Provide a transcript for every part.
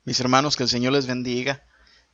Mis hermanos, que el Señor les bendiga.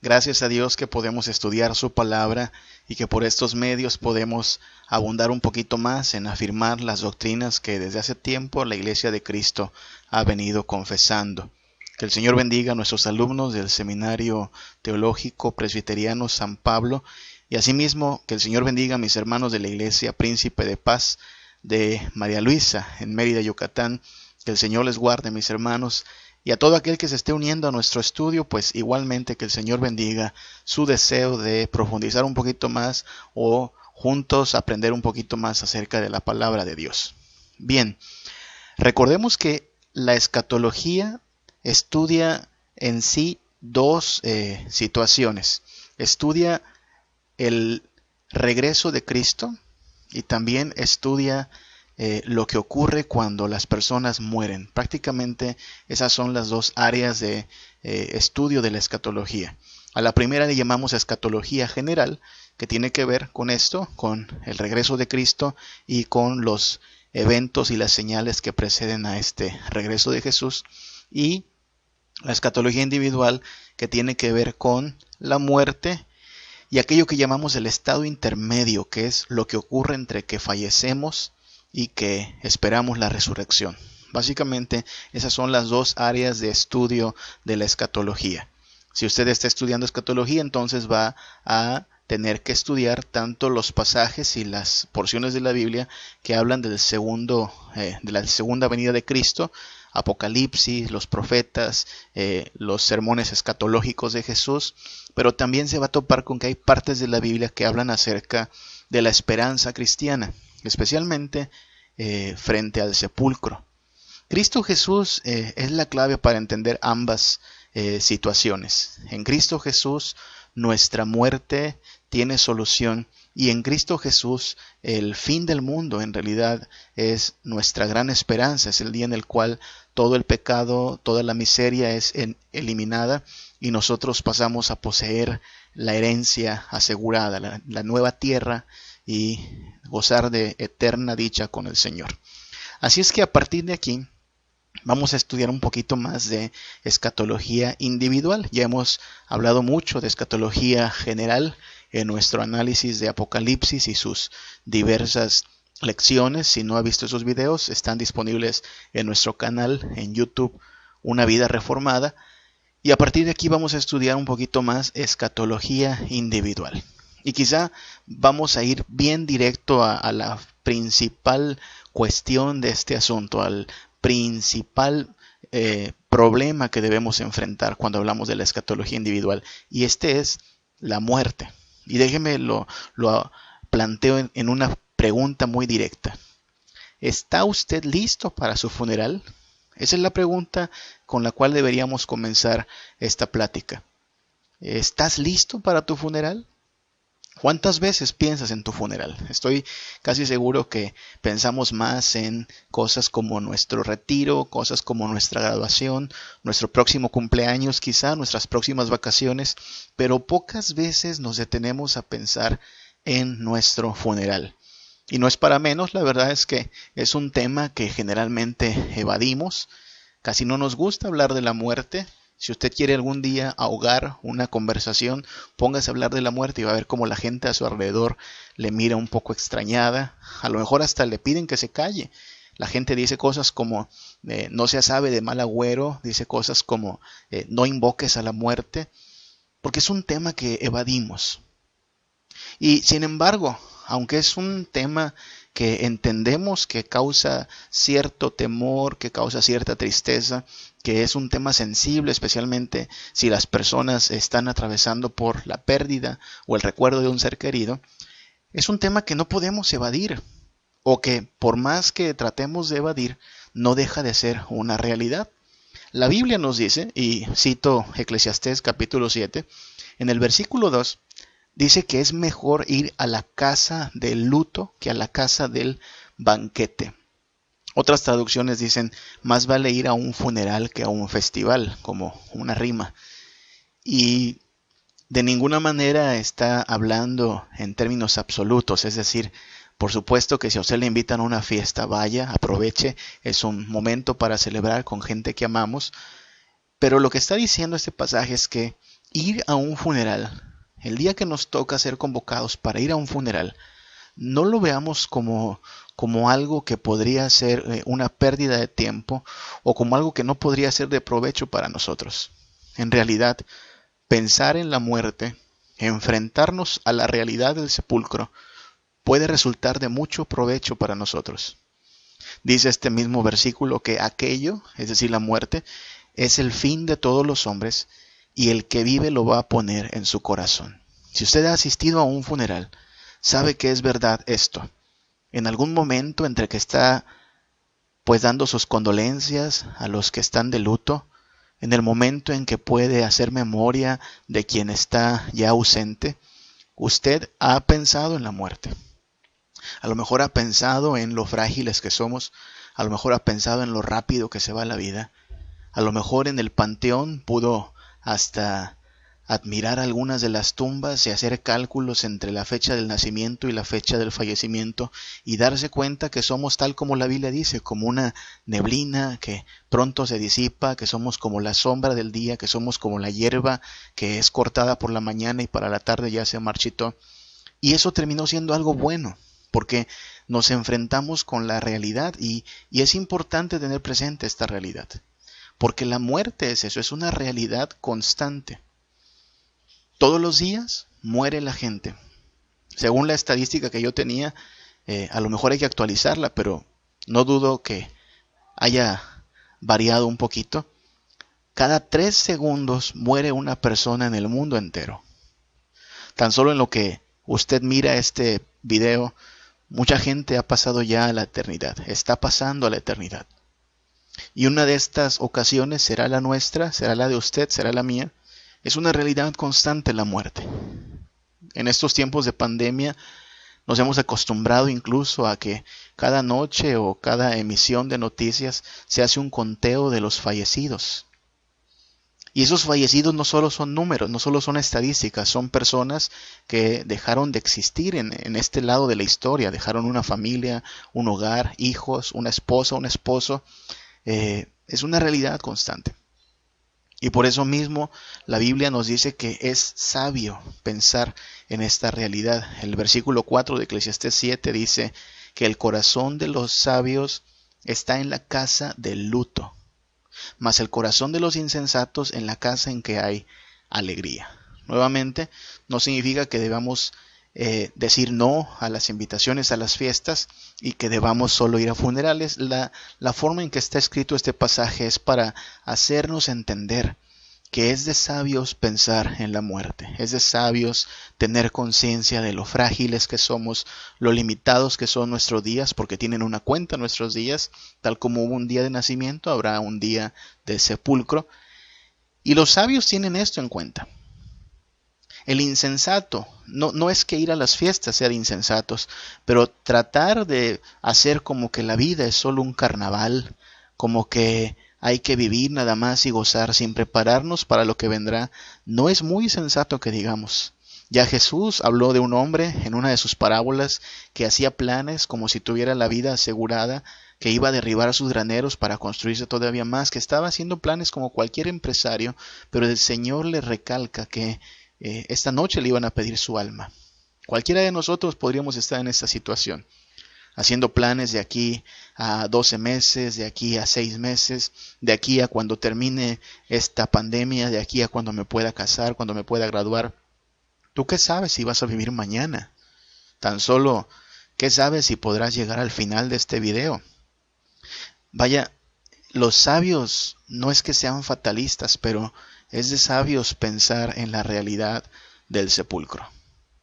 Gracias a Dios que podemos estudiar su palabra y que por estos medios podemos abundar un poquito más en afirmar las doctrinas que desde hace tiempo la Iglesia de Cristo ha venido confesando. Que el Señor bendiga a nuestros alumnos del Seminario Teológico Presbiteriano San Pablo y asimismo que el Señor bendiga a mis hermanos de la Iglesia Príncipe de Paz de María Luisa en Mérida, Yucatán. Que el Señor les guarde, mis hermanos, y a todo aquel que se esté uniendo a nuestro estudio, pues igualmente que el Señor bendiga su deseo de profundizar un poquito más o juntos aprender un poquito más acerca de la palabra de Dios. Bien, recordemos que la escatología estudia en sí dos situaciones. Estudia el regreso de Cristo y también estudia lo que ocurre cuando las personas mueren. Prácticamente esas son las dos áreas de estudio de la escatología. A la primera le llamamos escatología general, que tiene que ver con esto, con el regreso de Cristo y con los eventos y las señales que preceden a este regreso de Jesús. Y la escatología individual, que tiene que ver con la muerte y aquello que llamamos el estado intermedio, que es lo que ocurre entre que fallecemos y que esperamos la resurrección. Básicamente, esas son las dos áreas de estudio de la escatología. Si usted está estudiando escatología, entonces va a tener que estudiar tanto los pasajes y las porciones de la Biblia que hablan de la segunda venida de Cristo, Apocalipsis, los profetas, los sermones escatológicos de Jesús, pero también se va a topar con que hay partes de la Biblia que hablan acerca de la esperanza cristiana, especialmente frente al sepulcro. Cristo Jesús es la clave para entender ambas situaciones. En Cristo Jesús nuestra muerte tiene solución y en Cristo Jesús el fin del mundo en realidad es nuestra gran esperanza. Es el día en el cual todo el pecado, toda la miseria es eliminada y nosotros pasamos a poseer la herencia asegurada, la nueva tierra y gozar de eterna dicha con el Señor. Así es que a partir de aquí vamos a estudiar un poquito más de escatología individual. Ya hemos hablado mucho de escatología general en nuestro análisis de Apocalipsis y sus diversas lecciones. Si no ha visto esos videos, están disponibles en nuestro canal en YouTube, Una Vida Reformada. Y a partir de aquí vamos a estudiar un poquito más escatología individual. Y quizá vamos a ir bien directo a la principal cuestión de este asunto, al principal problema que debemos enfrentar cuando hablamos de la escatología individual. Y este es la muerte. Y déjeme lo planteo en una pregunta muy directa. ¿Está usted listo para su funeral? Esa es la pregunta con la cual deberíamos comenzar esta plática. ¿Estás listo para tu funeral? ¿Cuántas veces piensas en tu funeral? Estoy casi seguro que pensamos más en cosas como nuestro retiro, cosas como nuestra graduación, nuestro próximo cumpleaños quizá, nuestras próximas vacaciones, pero pocas veces nos detenemos a pensar en nuestro funeral. Y no es para menos, la verdad es que es un tema que generalmente evadimos. Casi no nos gusta hablar de la muerte. Si usted quiere algún día ahogar una conversación, póngase a hablar de la muerte y va a ver cómo la gente a su alrededor le mira un poco extrañada. A lo mejor hasta le piden que se calle. La gente dice cosas como no se sabe de mal agüero, dice cosas como no invoques a la muerte, porque es un tema que evadimos. Y sin embargo, aunque es un tema que entendemos que causa cierto temor, que causa cierta tristeza, que es un tema sensible, especialmente si las personas están atravesando por la pérdida o el recuerdo de un ser querido, es un tema que no podemos evadir, o que por más que tratemos de evadir, no deja de ser una realidad. La Biblia nos dice, y cito Eclesiastés capítulo 7, en el versículo 2, dice que es mejor ir a la casa del luto que a la casa del banquete. Otras traducciones dicen, más vale ir a un funeral que a un festival, como una rima. Y de ninguna manera está hablando en términos absolutos, es decir, por supuesto que si a usted le invitan a una fiesta, vaya, aproveche, es un momento para celebrar con gente que amamos, Pero lo que está diciendo este pasaje es que ir a un funeral, el día que nos toca ser convocados para ir a un funeral, no lo veamos como algo que podría ser una pérdida de tiempo o como algo que no podría ser de provecho para nosotros. En realidad, pensar en la muerte, enfrentarnos a la realidad del sepulcro, puede resultar de mucho provecho para nosotros. Dice este mismo versículo que aquello, es decir, la muerte, es el fin de todos los hombres y el que vive lo va a poner en su corazón. Si usted ha asistido a un funeral, sabe que es verdad esto. En algún momento entre que está pues dando sus condolencias a los que están de luto, en el momento en que puede hacer memoria de quien está ya ausente, usted ha pensado en la muerte. A lo mejor ha pensado en lo frágiles que somos, a lo mejor ha pensado en lo rápido que se va la vida, a lo mejor en el panteón pudo hasta admirar algunas de las tumbas y hacer cálculos entre la fecha del nacimiento y la fecha del fallecimiento y darse cuenta que somos tal como la Biblia dice, como una neblina que pronto se disipa, que somos como la sombra del día, que somos como la hierba que es cortada por la mañana y para la tarde ya se marchitó. Y eso terminó siendo algo bueno, porque nos enfrentamos con la realidad y es importante tener presente esta realidad, porque la muerte es eso, es una realidad constante. Todos los días muere la gente. Según la estadística que yo tenía, a lo mejor hay que actualizarla, pero no dudo que haya variado un poquito. Cada 3 segundos muere una persona en el mundo entero. Tan solo en lo que usted mira este video, mucha gente ha pasado ya a la eternidad, está pasando a la eternidad. Y una de estas ocasiones será la nuestra, será la de usted, será la mía. Es una realidad constante la muerte. En estos tiempos de pandemia nos hemos acostumbrado incluso a que cada noche o cada emisión de noticias se hace un conteo de los fallecidos. Y esos fallecidos no solo son números, no solo son estadísticas, son personas que dejaron de existir en este lado de la historia, dejaron una familia, un hogar, hijos, una esposa, un esposo. Es una realidad constante. Y por eso mismo la Biblia nos dice que es sabio pensar en esta realidad. El versículo 4 de Eclesiastés 7 dice que el corazón de los sabios está en la casa del luto, mas el corazón de los insensatos en la casa en que hay alegría. Nuevamente, no significa que debamos decir no a las invitaciones a las fiestas y que debamos solo ir a funerales. La forma en que está escrito este pasaje es para hacernos entender que es de sabios pensar en la muerte, es de sabios tener conciencia de lo frágiles que somos, lo limitados que son nuestros días, porque tienen una cuenta nuestros días, tal como hubo un día de nacimiento, habrá un día de sepulcro, y los sabios tienen esto en cuenta. El insensato, no es que ir a las fiestas sea de insensatos, pero tratar de hacer como que la vida es solo un carnaval, como que hay que vivir nada más y gozar sin prepararnos para lo que vendrá, no es muy sensato que digamos. Ya Jesús habló de un hombre en una de sus parábolas que hacía planes como si tuviera la vida asegurada, que iba a derribar sus graneros para construirse todavía más, que estaba haciendo planes como cualquier empresario, pero el Señor le recalca que esta noche le iban a pedir su alma. Cualquiera de nosotros podríamos estar en esta situación, haciendo planes de aquí a 12 meses, de aquí a 6 meses, de aquí a cuando termine esta pandemia, de aquí a cuando me pueda casar, cuando me pueda graduar. ¿Tú qué sabes si vas a vivir mañana? Tan solo, ¿qué sabes si podrás llegar al final de este video? Vaya, los sabios no es que sean fatalistas, pero es de sabios pensar en la realidad del sepulcro.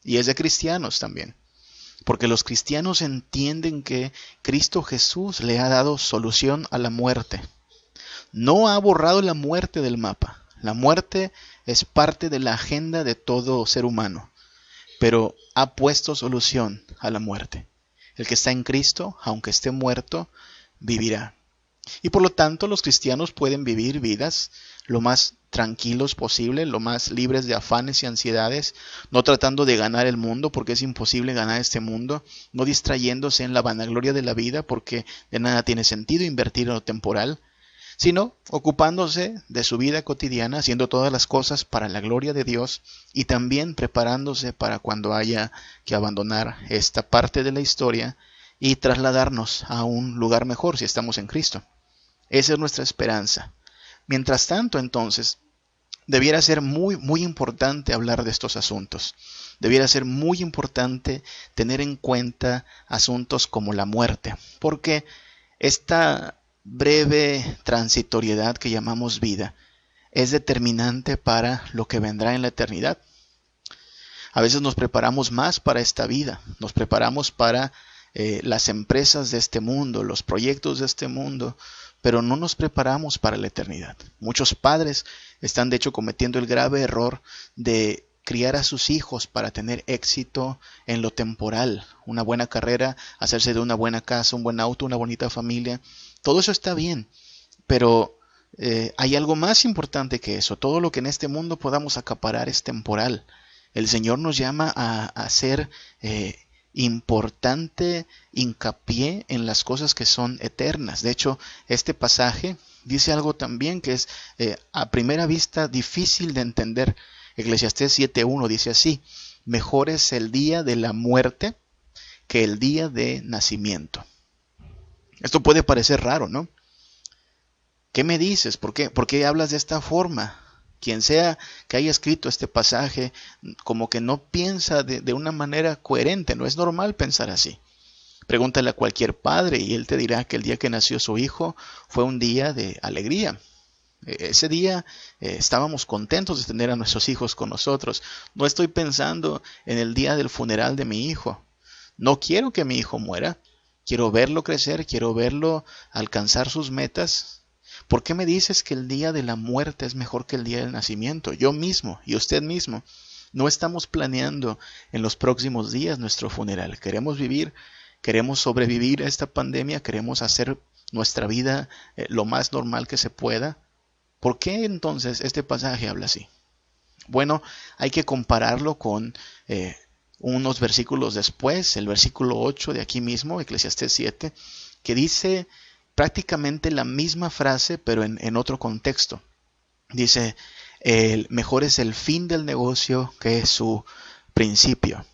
Y es de cristianos también. Porque los cristianos entienden que Cristo Jesús le ha dado solución a la muerte. No ha borrado la muerte del mapa. La muerte es parte de la agenda de todo ser humano, pero ha puesto solución a la muerte. El que está en Cristo, aunque esté muerto, vivirá. Y por lo tanto los cristianos pueden vivir vidas lo más tranquilos posible, lo más libres de afanes y ansiedades, no tratando de ganar el mundo porque es imposible ganar este mundo, no distrayéndose en la vanagloria de la vida porque de nada tiene sentido invertir en lo temporal, sino ocupándose de su vida cotidiana, haciendo todas las cosas para la gloria de Dios y también preparándose para cuando haya que abandonar esta parte de la historia y trasladarnos a un lugar mejor si estamos en Cristo. Esa es nuestra esperanza. Mientras tanto, entonces, debiera ser muy importante hablar de estos asuntos. Debiera ser muy importante tener en cuenta asuntos como la muerte, porque esta breve transitoriedad que llamamos vida es determinante para lo que vendrá en la eternidad. A veces nos preparamos más para esta vida, nos preparamos para las empresas de este mundo, los proyectos de este mundo, pero no nos preparamos para la eternidad. Muchos padres están de hecho cometiendo el grave error de criar a sus hijos para tener éxito en lo temporal, una buena carrera, hacerse de una buena casa, un buen auto, una bonita familia. Todo eso está bien, pero hay algo más importante que eso. Todo lo que en este mundo podamos acaparar es temporal. El Señor nos llama a hacer importante hincapié en las cosas que son eternas. De hecho, este pasaje dice algo también que es a primera vista difícil de entender. Eclesiastés 7:1 dice así: mejor es el día de la muerte que el día de nacimiento. Esto puede parecer raro, ¿no? ¿Qué me dices? ¿Por qué hablas de esta forma? Quien sea que haya escrito este pasaje, como que no piensa de una manera coherente. No es normal pensar así. Pregúntale a cualquier padre y él te dirá que el día que nació su hijo fue un día de alegría. Ese día estábamos contentos de tener a nuestros hijos con nosotros. No estoy pensando en el día del funeral de mi hijo. No quiero que mi hijo muera. Quiero verlo crecer, quiero verlo alcanzar sus metas. ¿Por qué me dices que el día de la muerte es mejor que el día del nacimiento? Yo mismo y usted mismo no estamos planeando en los próximos días nuestro funeral. Queremos vivir, queremos sobrevivir a esta pandemia, queremos hacer nuestra vida lo más normal que se pueda. ¿Por qué entonces este pasaje habla así? Bueno, hay que compararlo con unos versículos después, el versículo 8 de aquí mismo, Eclesiastés 7, que dice prácticamente la misma frase, pero en otro contexto. Dice, mejor es el fin del negocio que su principio.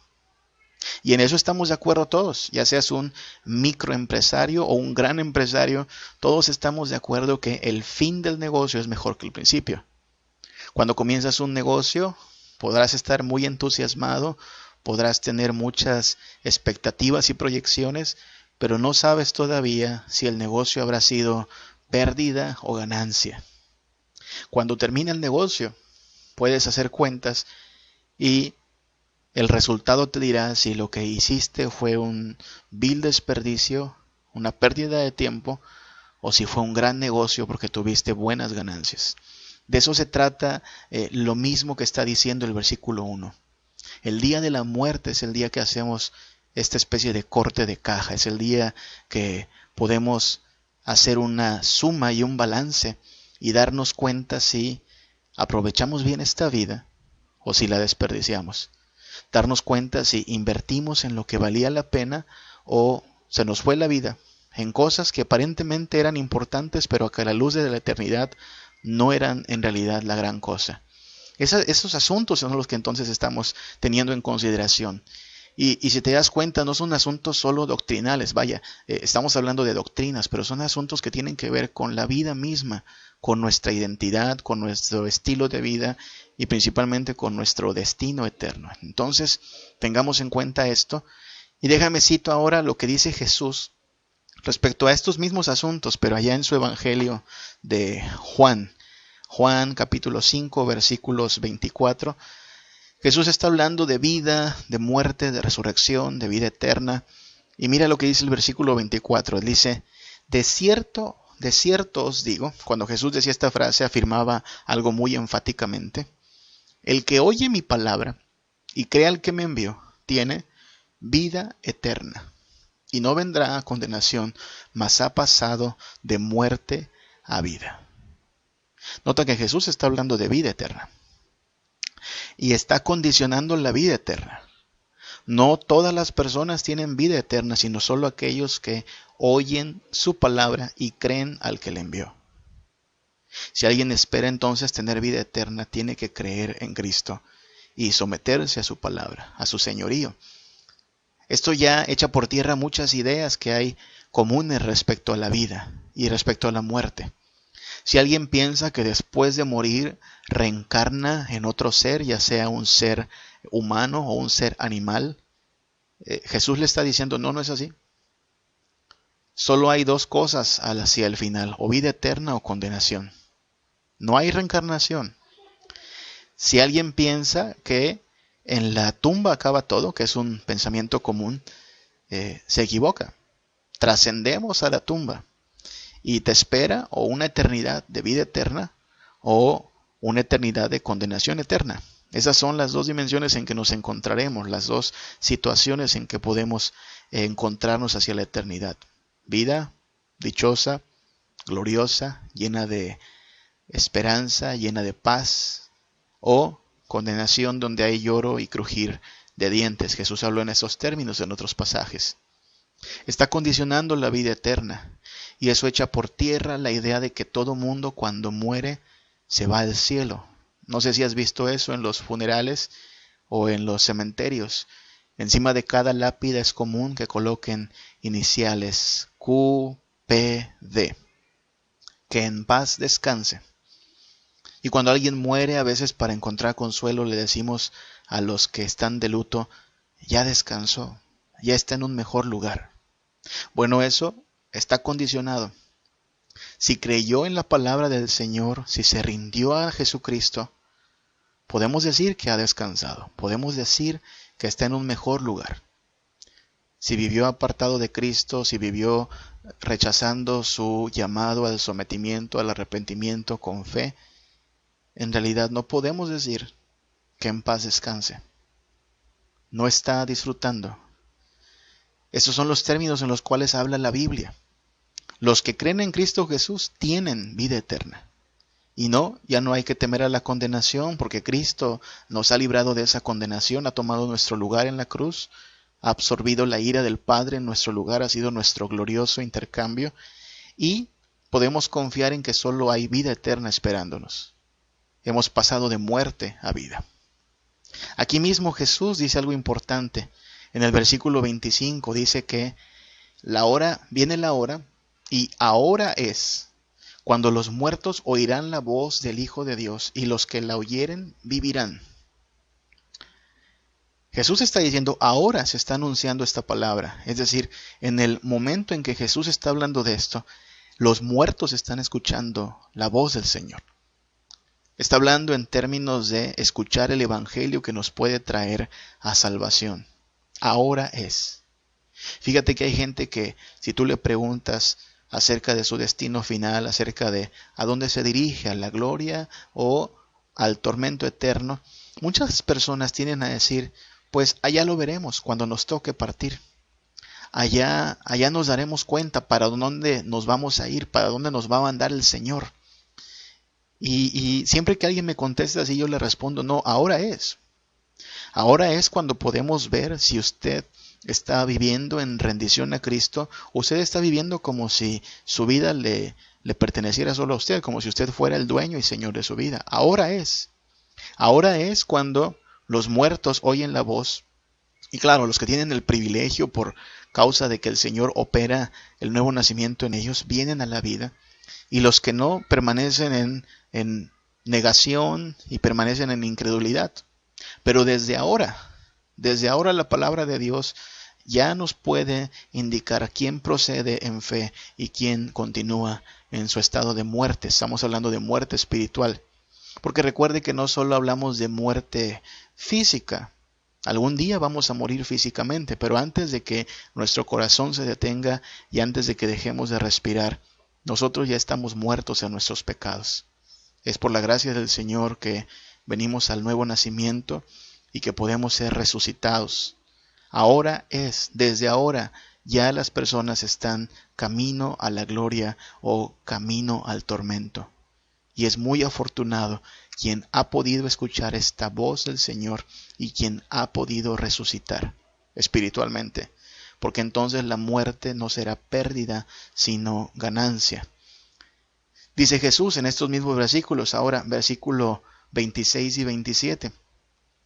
Y en eso estamos de acuerdo todos, ya seas un microempresario o un gran empresario, todos estamos de acuerdo que el fin del negocio es mejor que el principio. Cuando comienzas un negocio, podrás estar muy entusiasmado, podrás tener muchas expectativas y proyecciones, pero no sabes todavía si el negocio habrá sido pérdida o ganancia. Cuando termina el negocio, puedes hacer cuentas y el resultado te dirá si lo que hiciste fue un vil desperdicio, una pérdida de tiempo, o si fue un gran negocio porque tuviste buenas ganancias. De eso se trata lo mismo que está diciendo el versículo 1. El día de la muerte es el día que hacemos esta especie de corte de caja. Es el día que podemos hacer una suma y un balance y darnos cuenta si aprovechamos bien esta vida o si la desperdiciamos. Darnos cuenta si invertimos en lo que valía la pena o se nos fue la vida en cosas que aparentemente eran importantes, pero que a la luz de la eternidad no eran en realidad la gran cosa. Esos asuntos son los que entonces estamos teniendo en consideración. Y si te das cuenta, no son asuntos solo doctrinales, estamos hablando de doctrinas, pero son asuntos que tienen que ver con la vida misma, con nuestra identidad, con nuestro estilo de vida y principalmente con nuestro destino eterno. Entonces, tengamos en cuenta esto. Y déjame cito ahora lo que dice Jesús respecto a estos mismos asuntos, pero allá en su Evangelio de Juan. Juan capítulo 5, versículos 24. Jesús está hablando de vida, de muerte, de resurrección, de vida eterna. Y mira lo que dice el versículo 24. Él dice, de cierto os digo, cuando Jesús decía esta frase afirmaba algo muy enfáticamente. El que oye mi palabra y crea al que me envió, tiene vida eterna. Y no vendrá a condenación, mas ha pasado de muerte a vida. Nota que Jesús está hablando de vida eterna. Y está condicionando la vida eterna. No todas las personas tienen vida eterna, sino solo aquellos que oyen su palabra y creen al que le envió. Si alguien espera entonces tener vida eterna, tiene que creer en Cristo y someterse a su palabra, a su señorío. Esto ya echa por tierra muchas ideas que hay comunes respecto a la vida y respecto a la muerte. Si alguien piensa que después de morir reencarna en otro ser, ya sea un ser humano o un ser animal, Jesús le está diciendo, no, no es así. Solo hay dos cosas hacia el final, o vida eterna o condenación. No hay reencarnación. Si alguien piensa que en la tumba acaba todo, que es un pensamiento común, se equivoca. Trascendemos a la tumba y te espera o una eternidad de vida eterna o una eternidad de condenación eterna. Esas son las dos dimensiones en que nos encontraremos, las dos situaciones en que podemos encontrarnos hacia la eternidad. Vida dichosa, gloriosa, llena de esperanza, llena de paz, o condenación donde hay lloro y crujir de dientes. Jesús habló en esos términos en otros pasajes. Está condicionando la vida eterna, y eso echa por tierra la idea de que todo mundo cuando muere se va al cielo. No sé si has visto eso en los funerales o en los cementerios. Encima de cada lápida es común que coloquen iniciales QPD, que en paz descanse. Y cuando alguien muere, a veces para encontrar consuelo le decimos a los que están de luto, ya descansó, ya está en un mejor lugar. Bueno, eso está condicionado. Si creyó en la palabra del Señor, si se rindió a Jesucristo, podemos decir que ha descansado, podemos decir que está en un mejor lugar. Si vivió apartado de Cristo, si vivió rechazando su llamado al sometimiento, al arrepentimiento con fe, en realidad no podemos decir que en paz descanse. No está disfrutando. Esos son los términos en los cuales habla la Biblia. Los que creen en Cristo Jesús tienen vida eterna. Y no, ya no hay que temer a la condenación, porque Cristo nos ha librado de esa condenación, ha tomado nuestro lugar en la cruz, ha absorbido la ira del Padre en nuestro lugar, ha sido nuestro glorioso intercambio, y podemos confiar en que solo hay vida eterna esperándonos. Hemos pasado de muerte a vida. Aquí mismo Jesús dice algo importante. En el versículo 25 dice que viene la hora, y ahora es, cuando los muertos oirán la voz del Hijo de Dios, y los que la oyeren vivirán. Jesús está diciendo, ahora se está anunciando esta palabra. Es decir, en el momento en que Jesús está hablando de esto, los muertos están escuchando la voz del Señor. Está hablando en términos de escuchar el Evangelio que nos puede traer a salvación. Ahora es. Fíjate que hay gente que si tú le preguntas acerca de su destino final, acerca de a dónde se dirige, a la gloria o al tormento eterno, muchas personas tienden a decir, pues allá lo veremos cuando nos toque partir. Allá nos daremos cuenta para dónde nos vamos a ir, para dónde nos va a mandar el Señor. Y siempre que alguien me contesta así, yo le respondo, no, ahora es. Ahora es cuando podemos ver si usted está viviendo en rendición a Cristo, usted está viviendo como si su vida le perteneciera solo a usted, como si usted fuera el dueño y señor de su vida. Ahora es. Ahora es cuando los muertos oyen la voz. Y claro, los que tienen el privilegio por causa de que el Señor opera el nuevo nacimiento en ellos, vienen a la vida. Y los que no permanecen en negación y permanecen en incredulidad. Pero desde ahora la palabra de Dios ya nos puede indicar quién procede en fe y quién continúa en su estado de muerte. Estamos hablando de muerte espiritual. Porque recuerde que no solo hablamos de muerte física. Algún día vamos a morir físicamente, pero antes de que nuestro corazón se detenga y antes de que dejemos de respirar, nosotros ya estamos muertos en nuestros pecados. Es por la gracia del Señor que venimos al nuevo nacimiento y que podemos ser resucitados. Ahora es, desde ahora, ya las personas están camino a la gloria o camino al tormento. Y es muy afortunado quien ha podido escuchar esta voz del Señor y quien ha podido resucitar espiritualmente, porque entonces la muerte no será pérdida, sino ganancia. Dice Jesús en estos mismos versículos, ahora versículo 26 y 27,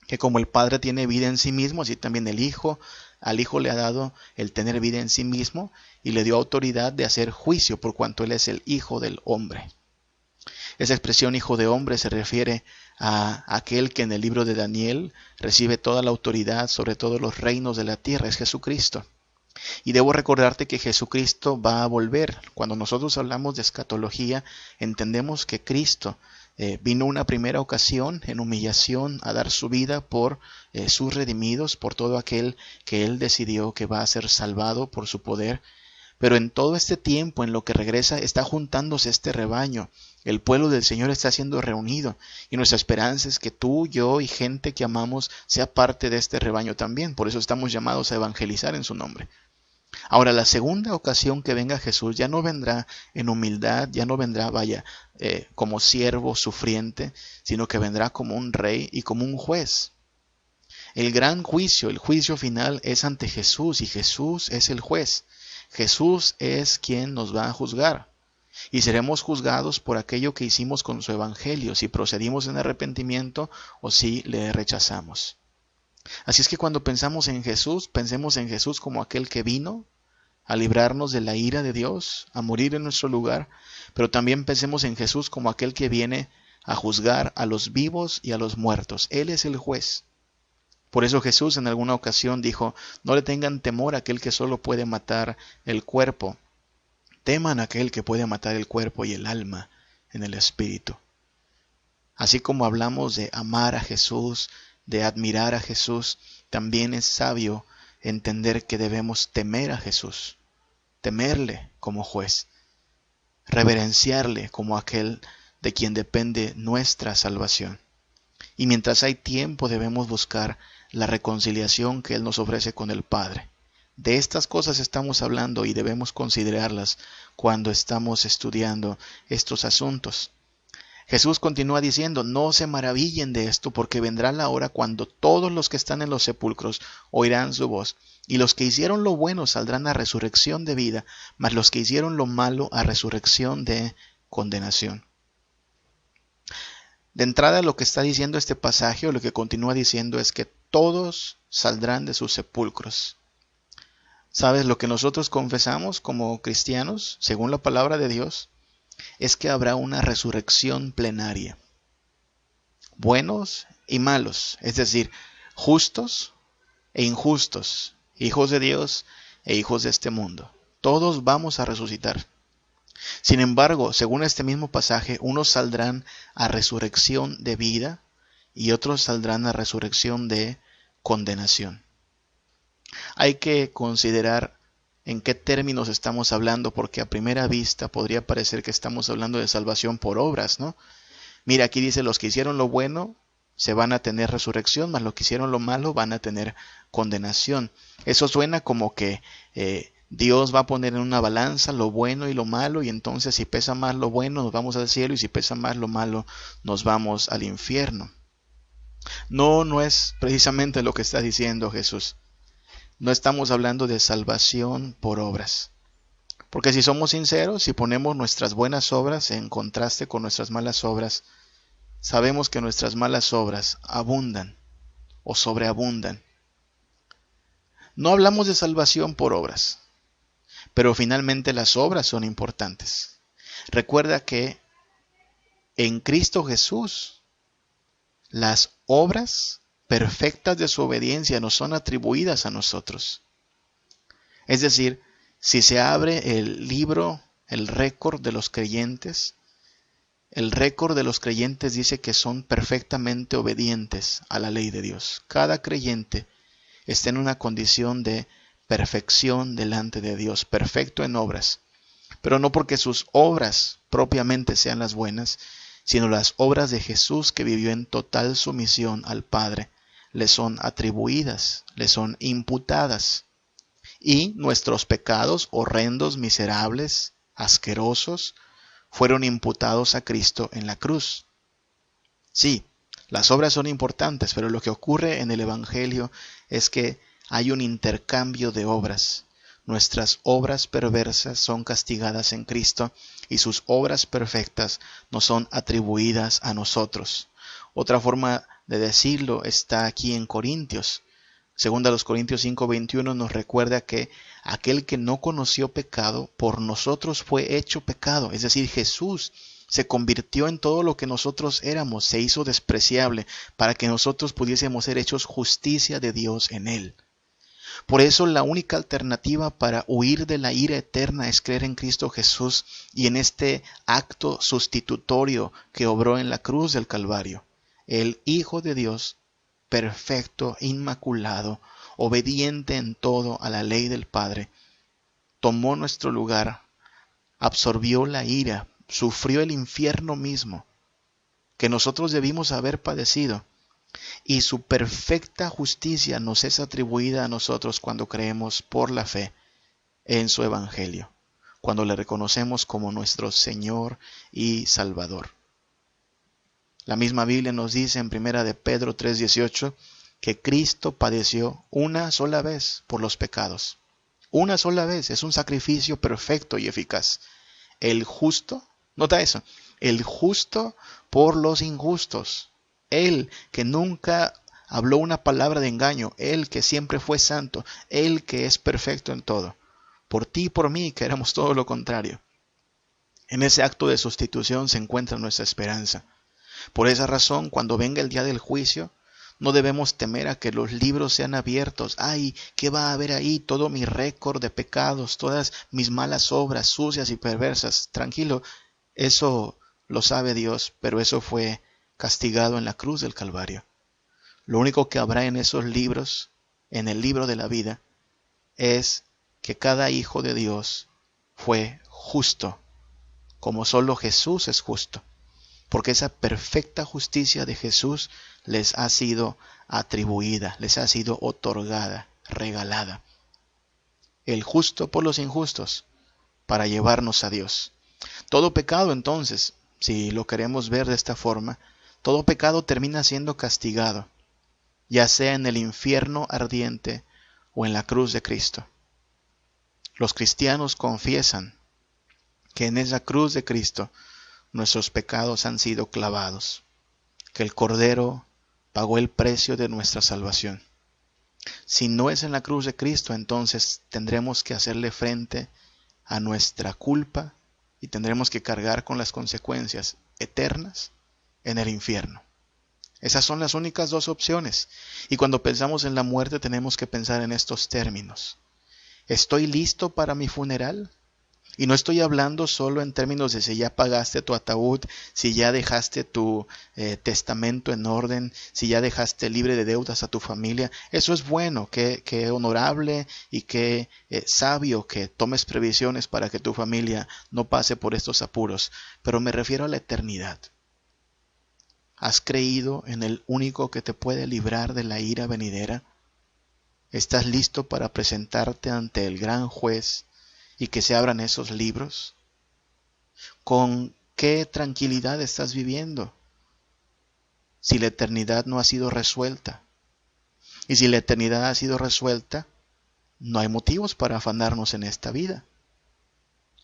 que como el Padre tiene vida en sí mismo, así también el Hijo, al Hijo le ha dado el tener vida en sí mismo y le dio autoridad de hacer juicio por cuanto Él es el Hijo del hombre. Esa expresión hijo de hombre se refiere a aquel que en el libro de Daniel recibe toda la autoridad sobre todos los reinos de la tierra, es Jesucristo. Y debo recordarte que Jesucristo va a volver. Cuando nosotros hablamos de escatología, entendemos que Cristo vino una primera ocasión en humillación a dar su vida por sus redimidos, por todo aquel que Él decidió que va a ser salvado por su poder. Pero en todo este tiempo, en lo que regresa, está juntándose este rebaño. El pueblo del Señor está siendo reunido. Y nuestra esperanza es que tú, yo y gente que amamos sea parte de este rebaño también. Por eso estamos llamados a evangelizar en su nombre. Ahora, la segunda ocasión que venga Jesús ya no vendrá en humildad, ya no vendrá, como siervo sufriente, sino que vendrá como un rey y como un juez. El gran juicio, el juicio final es ante Jesús y Jesús es el juez. Jesús es quien nos va a juzgar y seremos juzgados por aquello que hicimos con su evangelio, si procedimos en arrepentimiento o si le rechazamos. Así es que cuando pensamos en Jesús, pensemos en Jesús como aquel que vino a librarnos de la ira de Dios, a morir en nuestro lugar, pero también pensemos en Jesús como aquel que viene a juzgar a los vivos y a los muertos. Él es el juez. Por eso Jesús en alguna ocasión dijo, no le tengan temor a aquel que solo puede matar el cuerpo. Teman a aquel que puede matar el cuerpo y el alma en el espíritu. Así como hablamos de amar a Jesús, de admirar a Jesús, también es sabio entender que debemos temer a Jesús, temerle como juez, reverenciarle como aquel de quien depende nuestra salvación. Y mientras hay tiempo debemos buscar la reconciliación que Él nos ofrece con el Padre. De estas cosas estamos hablando y debemos considerarlas cuando estamos estudiando estos asuntos. Jesús continúa diciendo, no se maravillen de esto, porque vendrá la hora cuando todos los que están en los sepulcros oirán su voz, y los que hicieron lo bueno saldrán a resurrección de vida, mas los que hicieron lo malo a resurrección de condenación. De entrada, lo que está diciendo este pasaje, o lo que continúa diciendo, es que todos saldrán de sus sepulcros. ¿Sabes? Lo que nosotros confesamos como cristianos, según la palabra de Dios, es que habrá una resurrección plenaria. Buenos y malos, es decir, justos e injustos, hijos de Dios e hijos de este mundo. Todos vamos a resucitar. Sin embargo, según este mismo pasaje, unos saldrán a resurrección de vida y otros saldrán a resurrección de condenación. Hay que considerar en qué términos estamos hablando, porque a primera vista podría parecer que estamos hablando de salvación por obras, ¿no? Mira, aquí dice, los que hicieron lo bueno se van a tener resurrección, mas los que hicieron lo malo van a tener condenación. Eso suena como que Dios va a poner en una balanza lo bueno y lo malo, y entonces si pesa más lo bueno nos vamos al cielo y si pesa más lo malo nos vamos al infierno. No, no es precisamente lo que está diciendo Jesús. No estamos hablando de salvación por obras. Porque si somos sinceros, si ponemos nuestras buenas obras en contraste con nuestras malas obras, sabemos que nuestras malas obras abundan o sobreabundan. No hablamos de salvación por obras, pero finalmente las obras son importantes. Recuerda que en Cristo Jesús las obras perfectas de su obediencia nos son atribuidas a nosotros. Es decir, si se abre el libro, el récord de los creyentes, el récord de los creyentes dice que son perfectamente obedientes a la ley de Dios. Cada creyente está en una condición de perfección delante de Dios, perfecto en obras, pero no porque sus obras propiamente sean las buenas, sino las obras de Jesús que vivió en total sumisión al Padre, le son atribuidas, le son imputadas. Y nuestros pecados horrendos, miserables, asquerosos, fueron imputados a Cristo en la cruz. Sí, las obras son importantes, pero lo que ocurre en el Evangelio es que hay un intercambio de obras. Nuestras obras perversas son castigadas en Cristo y sus obras perfectas nos son atribuidas a nosotros. Otra forma de decirlo está aquí en Corintios. Segunda a los Corintios 5:21 nos recuerda que aquel que no conoció pecado, por nosotros fue hecho pecado. Es decir, Jesús se convirtió en todo lo que nosotros éramos, se hizo despreciable para que nosotros pudiésemos ser hechos justicia de Dios en Él. Por eso la única alternativa para huir de la ira eterna es creer en Cristo Jesús y en este acto sustitutorio que obró en la cruz del Calvario. El Hijo de Dios, perfecto, inmaculado, obediente en todo a la ley del Padre, tomó nuestro lugar, absorbió la ira, sufrió el infierno mismo que nosotros debimos haber padecido, y su perfecta justicia nos es atribuida a nosotros cuando creemos por la fe en su Evangelio, cuando le reconocemos como nuestro Señor y Salvador. La misma Biblia nos dice en 1 de Pedro 3:18 que Cristo padeció una sola vez por los pecados. Una sola vez, es un sacrificio perfecto y eficaz. El justo, nota eso, el justo por los injustos. Él que nunca habló una palabra de engaño, Él que siempre fue santo, Él que es perfecto en todo. Por ti y por mí, que éramos todo lo contrario. En ese acto de sustitución se encuentra nuestra esperanza. Por esa razón, cuando venga el día del juicio, no debemos temer a que los libros sean abiertos. ¡Ay! ¿Qué va a haber ahí? Todo mi récord de pecados, todas mis malas obras sucias y perversas. Tranquilo, eso lo sabe Dios, pero eso fue castigado en la cruz del Calvario. Lo único que habrá en esos libros, en el libro de la vida, es que cada hijo de Dios fue justo, como solo Jesús es justo. Porque esa perfecta justicia de Jesús les ha sido atribuida, les ha sido otorgada, regalada. El justo por los injustos, para llevarnos a Dios. Todo pecado, entonces, si lo queremos ver de esta forma, todo pecado termina siendo castigado, ya sea en el infierno ardiente o en la cruz de Cristo. Los cristianos confiesan que en esa cruz de Cristo nuestros pecados han sido clavados, que el Cordero pagó el precio de nuestra salvación. Si no es en la cruz de Cristo, entonces tendremos que hacerle frente a nuestra culpa y tendremos que cargar con las consecuencias eternas en el infierno. Esas son las únicas dos opciones. Y cuando pensamos en la muerte tenemos que pensar en estos términos. ¿Estoy listo para mi funeral? Y no estoy hablando solo en términos de si ya pagaste tu ataúd, si ya dejaste tu testamento en orden, si ya dejaste libre de deudas a tu familia. Eso es bueno, que honorable y que sabio que tomes previsiones para que tu familia no pase por estos apuros. Pero me refiero a la eternidad. ¿Has creído en el único que te puede librar de la ira venidera? ¿Estás listo para presentarte ante el gran juez y que se abran esos libros? ¿Con qué tranquilidad estás viviendo si la eternidad no ha sido resuelta? Y si la eternidad ha sido resuelta, no hay motivos para afanarnos en esta vida.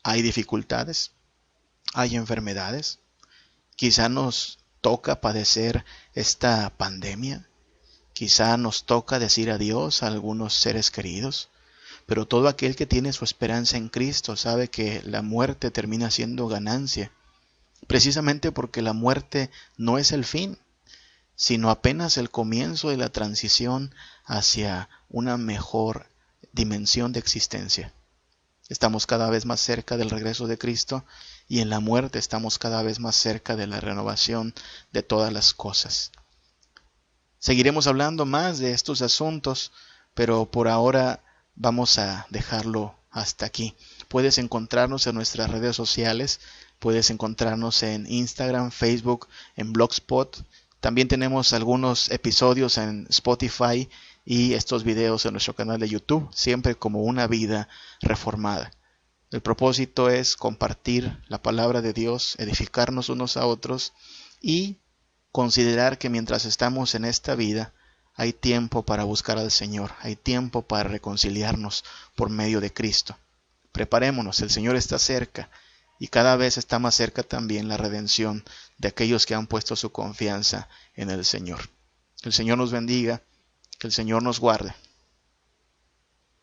Hay dificultades, hay enfermedades, quizá nos toca padecer esta pandemia, quizá nos toca decir adiós a algunos seres queridos. Pero todo aquel que tiene su esperanza en Cristo sabe que la muerte termina siendo ganancia, precisamente porque la muerte no es el fin, sino apenas el comienzo de la transición hacia una mejor dimensión de existencia. Estamos cada vez más cerca del regreso de Cristo y en la muerte estamos cada vez más cerca de la renovación de todas las cosas. Seguiremos hablando más de estos asuntos, pero por ahora vamos a dejarlo hasta aquí. Puedes encontrarnos en nuestras redes sociales, puedes encontrarnos en Instagram, Facebook, en Blogspot. También tenemos algunos episodios en Spotify y estos videos en nuestro canal de YouTube, siempre como Una Vida Reformada. El propósito es compartir la palabra de Dios, edificarnos unos a otros y considerar que mientras estamos en esta vida, hay tiempo para buscar al Señor, hay tiempo para reconciliarnos por medio de Cristo. Preparémonos, el Señor está cerca y cada vez está más cerca también la redención de aquellos que han puesto su confianza en el Señor. Que el Señor nos bendiga, que el Señor nos guarde.